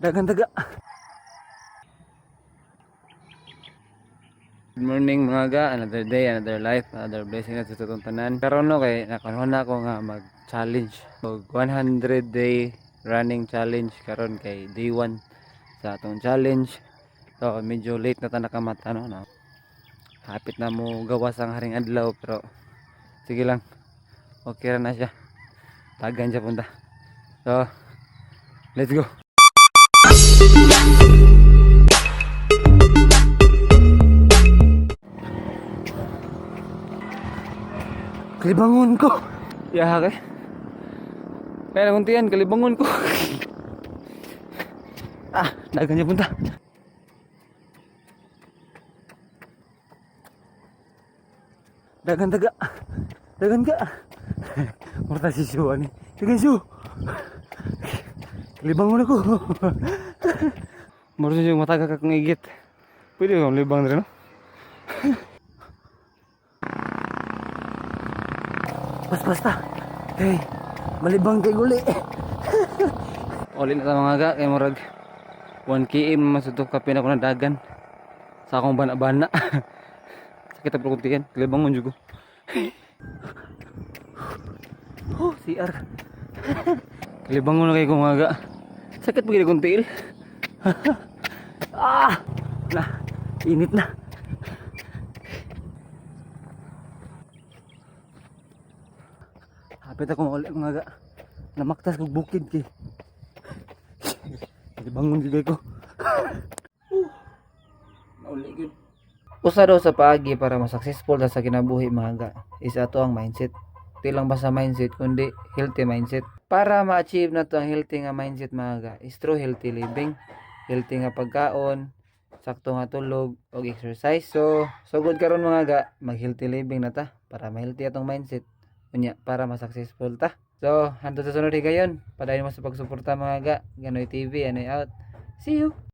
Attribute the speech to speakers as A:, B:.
A: Dagan daga. Good morning mga ga, another day, another life, another blessing na sa tutong tanan. Karon no kay nakaroon na ako nga mag-challenge. So 100 day running challenge karon kay day 1 sa atong challenge. So medyo late na ta nakamata no. Hapit na mo gawas ang haring adlaw pero sige lang. Okay ra na siya. Tagan siya punta. So let's go. Kalibangon ko. Ya kay. Kaya nakuntian kalibangon ko. Dagan niya punta. Dagan daga. Dagan ka. Murta si Shu ani. Dagan Shu. Kalibangon ako. Murta si mata ka kung igit. Pwede kang libang rin no? Basta. Hey, malibang kay guli. Uli na ta mga ga kay murag 1 km masutok ka pina ko na dagan. Sa akong bana-bana. Sakit ang perkuntian, kalibangon juga. Oh, CR. Kalibangon na kay kong mga ga. Sakit pagili kong tiil. Init na. Hapit ako maulit mga ga. Namaktas kong bukid kay. Kalibangon juga ko. Nauli yun. Usa daw sa paagi para ma-successful sa kinabuhi mga ga is ato ang mindset. Di lang basta mindset kundi healthy mindset. Para ma-achieve na to ang healthy nga mindset mga ga is through healthy living, healthy nga pagkaon, sakto nga tulog og exercise. So good karon mga ga, mag-healthy living na ta para ma-healthy atong mindset. Unya para ma-successful ta. So hangtod sa sunod higayon, padayon mo sa pagsuporta mga ga. Ganoy TV, Anoy out. See you.